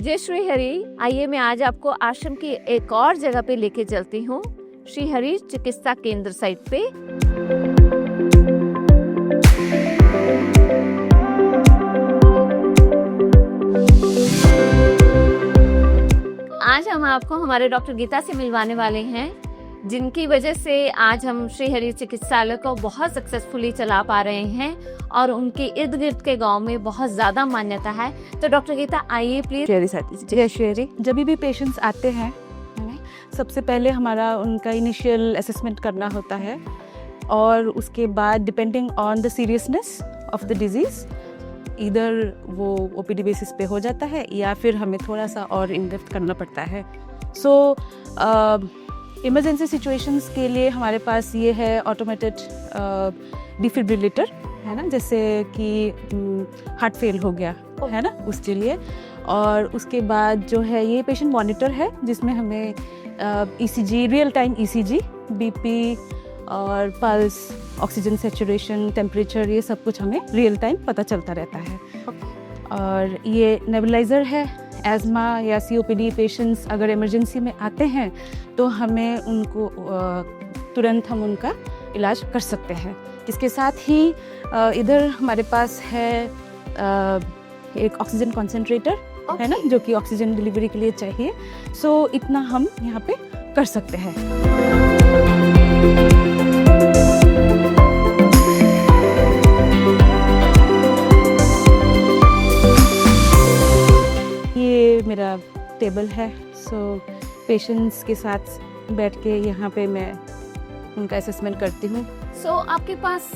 जय श्री हरि। आइए मैं आज आपको आश्रम की एक और जगह पे लेके चलती हूँ, श्री हरि चिकित्सा केंद्र साइट पे। आज हम आपको हमारे डॉक्टर गीता से मिलवाने वाले हैं, जिनकी वजह से आज हम श्री हरि चिकित्सालय को बहुत सक्सेसफुली चला पा रहे हैं और उनके इर्द गिर्द के गांव में बहुत ज़्यादा मान्यता है। तो डॉक्टर गीता आइए प्लीज। जय श्री हरि। जब भी पेशेंट्स आते हैं सबसे पहले हमारा उनका इनिशियल असेसमेंट करना होता है और उसके बाद depending on the seriousness of the disease इधर वो ओपीडी बेसिस पे हो जाता है या फिर हमें थोड़ा सा और इन डेप्थ करना पड़ता है। सो इमरजेंसी सिचुएशंस के लिए हमारे पास ये है ऑटोमेटेड डिफिब्रिलेटर, है ना, जैसे कि हार्ट फेल हो गया है ना, उसके लिए। और उसके बाद जो है ये पेशेंट मॉनिटर है जिसमें हमें ECG, real time ECG, BP और पल्स, ऑक्सीजन सैचुरेशन, टेम्परेचर, ये सब कुछ हमें रियल टाइम पता चलता रहता है। और ये नेबुलाइज़र है। एज़मा या सीओपीडी पेशेंट्स अगर इमरजेंसी में आते हैं तो हमें उनको तुरंत हम उनका इलाज कर सकते हैं। इसके साथ ही इधर हमारे पास है एक ऑक्सीजन कॉन्सेंट्रेटर, है ना, जो कि ऑक्सीजन डिलीवरी के लिए चाहिए। सो इतना हम यहाँ पे कर सकते हैं। ये मेरा टेबल है। सो पेशेंट्स के साथ बैठ के यहाँ पे मैं उनका असेसमेंट करती हूँ। सो आपके पास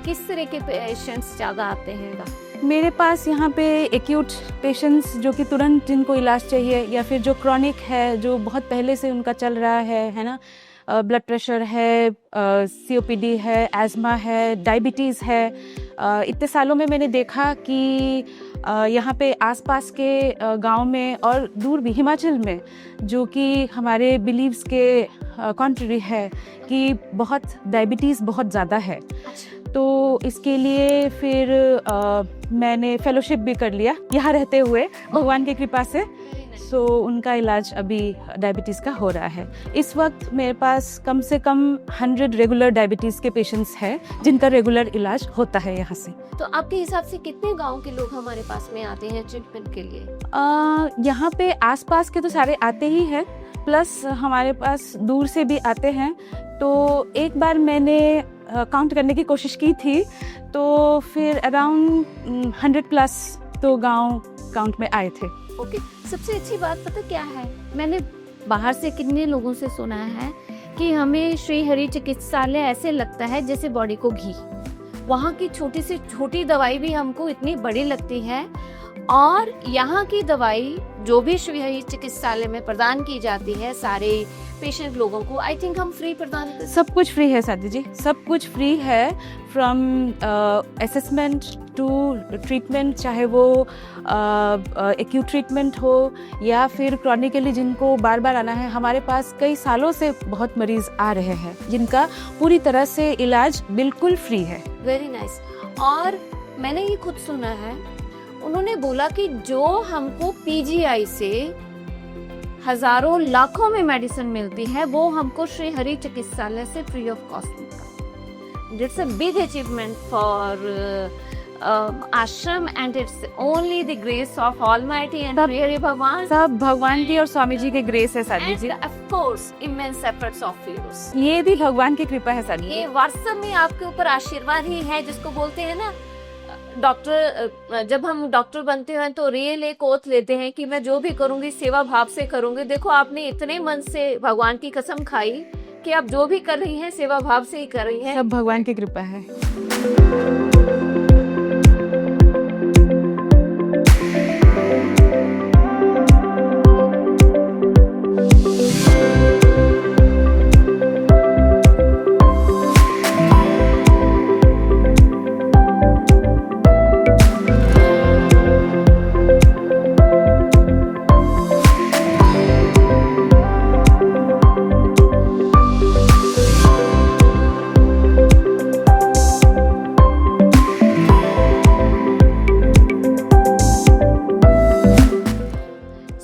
किस तरह के पेशेंट्स ज़्यादा आते हैं? मेरे पास यहाँ पे एक्यूट पेशेंट्स जो कि तुरंत जिनको इलाज चाहिए, या फिर जो क्रॉनिक है, जो बहुत पहले से उनका चल रहा है ना, ब्लड प्रेशर है, सीओपीडी है, एज़मा है, डायबिटीज़ है। इतने सालों में मैंने देखा कि यहाँ पे आसपास के गांव में और दूर भी हिमाचल में, जो कि हमारे बिलीव्स के कॉन्ट्री है, कि बहुत डायबिटीज़ बहुत ज़्यादा है। तो इसके लिए फिर मैंने फेलोशिप भी कर लिया यहाँ रहते हुए, भगवान की कृपा से। सो उनका इलाज अभी डायबिटीज़ का हो रहा है। इस वक्त मेरे पास कम से कम 100 रेगुलर डायबिटीज़ के पेशेंट्स हैं जिनका रेगुलर इलाज होता है यहाँ से। तो आपके हिसाब से कितने गांव के लोग हमारे पास में आते हैं ट्रीटमेंट के लिए? यहाँ पे आसपास के तो सारे आते ही हैं, प्लस हमारे पास दूर से भी आते हैं। तो एक बार मैंने काउंट करने की कोशिश की थी, तो फिर अराउंड 100 प्लस तो गांव काउंट में आए थे। ओके। सबसे अच्छी बात पता क्या है, मैंने बाहर से कितने लोगों से सुना है कि हमें श्री हरि चिकित्सालय ऐसे लगता है जैसे बॉडी को घी। वहाँ की छोटी से छोटी दवाई भी हमको इतनी बड़ी लगती है, और यहाँ की दवाई जो भी श्री हरि चिकित्सालय में प्रदान की जाती है सारे पेशेंट लोगों को, आई थिंक हम फ्री प्रदान करते हैं। सब कुछ फ्री है साथी जी, सब कुछ फ्री है। फ्रॉम असेसमेंट टू ट्रीटमेंट, चाहे वो एक्यूट ट्रीटमेंट हो या फिर क्रॉनिकली जिनको बार बार आना है। हमारे पास कई सालों से बहुत मरीज आ रहे हैं जिनका पूरी तरह से इलाज बिल्कुल फ्री है। Very nice. और मैंने ये खुद सुना है, उन्होंने बोला कि जो हमको पीजीआई से हजारों लाखों में मेडिसिन मिलती है, वो हमको श्री हरि चिकित्सालय से फ्री ऑफ कॉस्ट मिलता। It's a big achievement for ashram and it's only the grace of almighty and Shri Hari Bhagwan. सब भगवान की और स्वामी जी की ग्रेस है Sadi ji. Of course immense efforts of yours. ये भी भगवान की कृपा है सादी जी। ये वास्तव में आपके ऊपर आशीर्वाद ही है, जिसको बोलते हैं ना डॉक्टर। जब हम डॉक्टर बनते हैं तो रियल एक ओथ लेते हैं कि मैं जो भी करूंगी सेवा भाव से करूंगी। देखो आपने इतने मन से भगवान की कसम खाई कि आप जो भी कर रही हैं सेवा भाव से ही कर रही हैं। सब भगवान की कृपा है।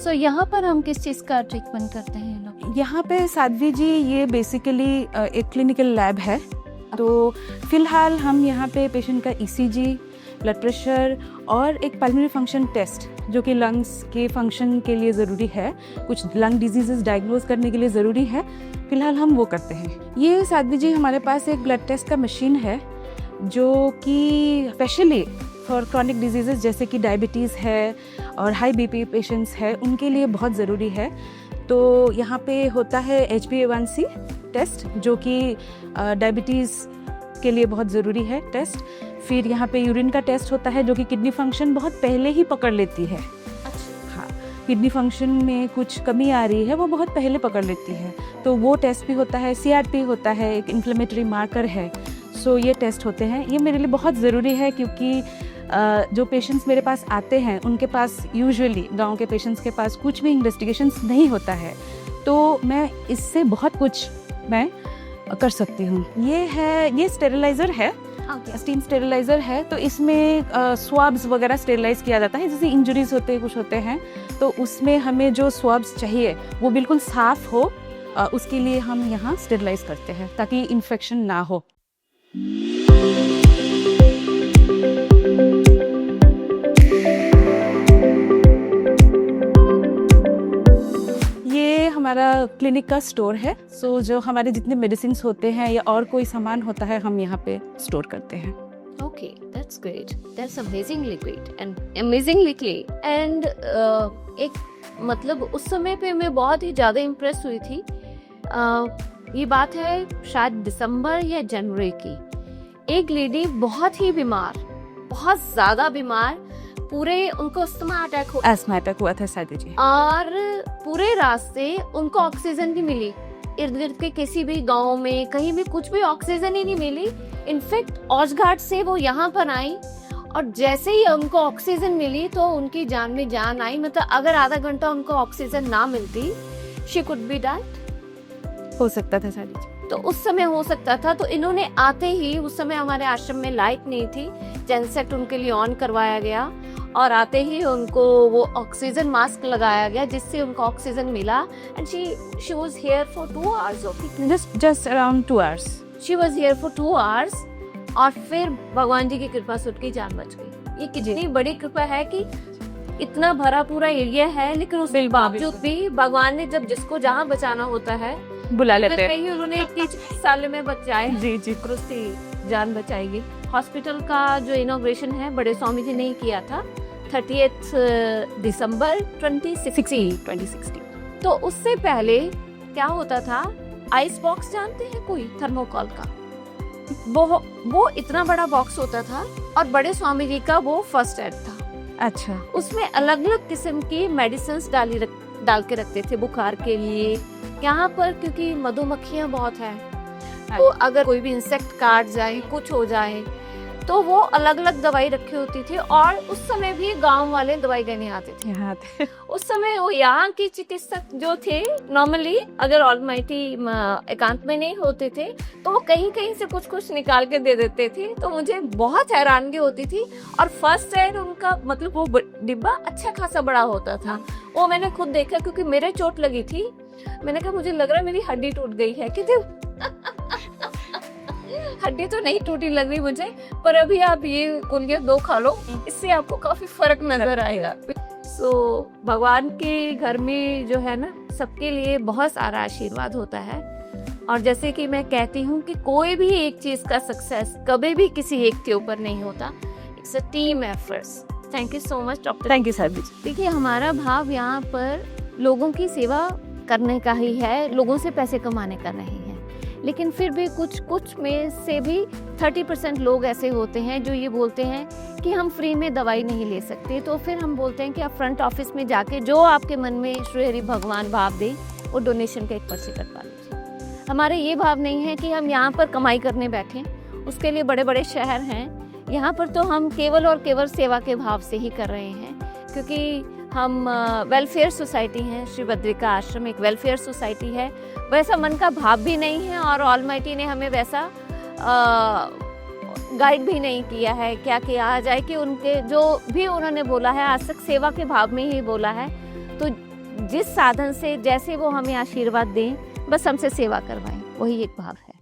सो यहाँ पर हम किस चीज़ का ट्रीटमेंट करते हैं लोग? यहाँ पे साध्वी जी ये बेसिकली एक क्लिनिकल लैब है। तो फिलहाल हम यहाँ पे पेशेंट का ईसीजी, ब्लड प्रेशर और एक पल्मोनरी फंक्शन टेस्ट जो कि लंग्स के फंक्शन के लिए ज़रूरी है, कुछ लंग डिजीजेस डायग्नोज करने के लिए ज़रूरी है, फिलहाल हम वो करते हैं। ये साध्वी जी हमारे पास एक ब्लड टेस्ट का मशीन है जो कि स्पेशली फॉर क्रॉनिक डिजीजेस जैसे कि डायबिटीज़ है और हाई बीपी पेशेंट्स है उनके लिए बहुत ज़रूरी है। तो यहाँ पे होता है HbA1c टेस्ट जो कि डायबिटीज़ के लिए बहुत ज़रूरी है टेस्ट। फिर यहाँ पे यूरिन का टेस्ट होता है जो कि किडनी फंक्शन बहुत पहले ही पकड़ लेती है। हाँ, किडनी फंक्शन में कुछ कमी आ रही है वो बहुत पहले पकड़ लेती है, तो वो टेस्ट भी होता है। CRP होता है, एक इन्फ्लेमेटरी मार्कर है। सो ये टेस्ट होते हैं, ये मेरे लिए बहुत ज़रूरी है क्योंकि जो पेशेंट्स मेरे पास आते हैं उनके पास यूजुअली गांव के पेशेंट्स के पास कुछ भी इन्वेस्टिगेशंस नहीं होता है, तो मैं इससे बहुत कुछ मैं कर सकती हूँ। ये स्टेरिलाइज़र है, स्टीम स्टेरिलाइज़र है। तो इसमें स्वाब्स वगैरह स्टेरिलाइज किया जाता है, जैसे इंजरीज होते हैं, कुछ होते हैं, तो उसमें हमें जो स्वाब्स चाहिए वो बिल्कुल साफ़ हो, उसके लिए हम यहाँ स्टेरिलाइज करते हैं ताकि इन्फेक्शन ना हो। ये हमारा क्लिनिक का स्टोर है। सो जो हमारे जितने मेडिसिन होते हैं या और कोई सामान होता है हम यहाँ पे स्टोर करते हैं। Okay, that's great. That's amazingly great and amazingly clean. And एक मतलब उस समय पे मैं बहुत ही ज़्यादा इम्प्रेस हुई थी। ये बात है शायद दिसंबर या जनवरी की। एक लेडी बहुत ही बीमार, बहुत ज़्यादा बीमार, पूरे उनको एस्थमा अटैक हुआ था सादी जी, और पूरे रास्ते उनको ऑक्सीजन नहीं मिली। इर्द गिर्द के किसी भी गांव में कहीं भी कुछ भी ऑक्सीजन ही नहीं मिली। इनफैक्ट औजघाट से वो यहाँ पर आई और जैसे ही उनको ऑक्सीजन मिली तो उनकी जान में जान आई। मतलब अगर आधा घंटा उनको ऑक्सीजन ना मिलती, शी कुड बी डाइड, हो सकता था सादी जी। तो उस समय हो सकता था। तो इन्होंने आते ही, उस समय हमारे आश्रम में लाइट नहीं थी, जेनसेट उनके लिए ऑन करवाया गया और आते ही उनको वो ऑक्सीजन मास्क लगाया गया जिससे उनको ऑक्सीजन मिला। And she was here for 2 hours. Okay, just around 2 hours she was here for 2 hours और फिर भगवान जी की कृपा से उनकी जान बच गई। ये कितनी बड़ी कृपा है कि इतना भरा पूरा एरिया है लेकिन उस बावजूद भी भगवान ने जब जिसको जहाँ बचाना होता है बुला लेते हैं। कहीं उन्होंने इतनी साल में बचाए, जी जी, और उसकी जान बचाएगी। हॉस्पिटल का जो इनॉग्रेशन है बड़े स्वामी जी ने ही किया था 30 दिसंबर 2016। तो उससे पहले क्या होता था, आइस बॉक्स जानते हैं कोई, थर्मोकॉल का, वो इतना बड़ा बॉक्स होता था और बड़े स्वामी जी का वो फर्स्ट एड था। अच्छा, उसमें अलग अलग किस्म की मेडिसिन डाल के रखते थे बुखार के लिए। यहाँ पर क्योंकि मधुमक्खियाँ बहुत हैं, तो अगर कोई भी इंसेक्ट काट जाए, कुछ हो जाए, तो वो अलग अलग दवाई रखी होती थी। और उस समय भी गांव वाले दवाई देने आते थे यहाँ थे। उस समय वो यहाँ के चिकित्सक जो थे, नॉर्मली अगर ऑलमाइटी एकांत में नहीं होते थे तो वो कहीं कहीं से कुछ कुछ निकाल के दे देते थे। तो मुझे बहुत हैरानगी होती थी। और फर्स्ट एड उनका मतलब वो डिब्बा अच्छा खासा बड़ा होता था। वो मैंने खुद देखा क्योंकि मेरे चोट लगी थी। मैंने कहा मुझे लग रहा है मेरी हड्डी टूट गई है, हड्डी तो नहीं टूटी लग रही मुझे, पर अभी आप ये गोलियां 2 खा लो, इससे आपको काफी फर्क नजर आएगा। सो भगवान के घर में जो है ना, सबके लिए बहुत सारा आशीर्वाद होता है। और जैसे कि मैं कहती हूँ कि कोई भी एक चीज का सक्सेस कभी भी किसी एक के ऊपर नहीं होता, it's a team efforts. Thank you so much doctor. Thank you sir. देखिए, हमारा भाव यहाँ पर लोगों की सेवा करने का ही है, लोगों से पैसे कमाने का नहीं है। लेकिन फिर भी कुछ में से भी 30% लोग ऐसे होते हैं जो ये बोलते हैं कि हम फ्री में दवाई नहीं ले सकते। तो फिर हम बोलते हैं कि आप फ्रंट ऑफिस में जाके जो आपके मन में श्री हरि भगवान भाव दे, वो डोनेशन का एक पर्ची कटवा लीजिए। हमारे ये भाव नहीं है कि हम यहाँ पर कमाई करने बैठे, उसके लिए बड़े बड़े शहर हैं। यहाँ पर तो हम केवल और केवल सेवा के भाव से ही कर रहे हैं, क्योंकि हम वेलफेयर सोसाइटी हैं। श्री बद्रिका आश्रम एक वेलफेयर सोसाइटी है। वैसा मन का भाव भी नहीं है और ऑलमाइटी ने हमें वैसा गाइड भी नहीं किया है क्या किया जाए, कि उनके जो भी उन्होंने बोला है आज तक सेवा के भाव में ही बोला है। तो जिस साधन से जैसे वो हमें आशीर्वाद दें, बस हमसे सेवा करवाएं, वही एक भाव है।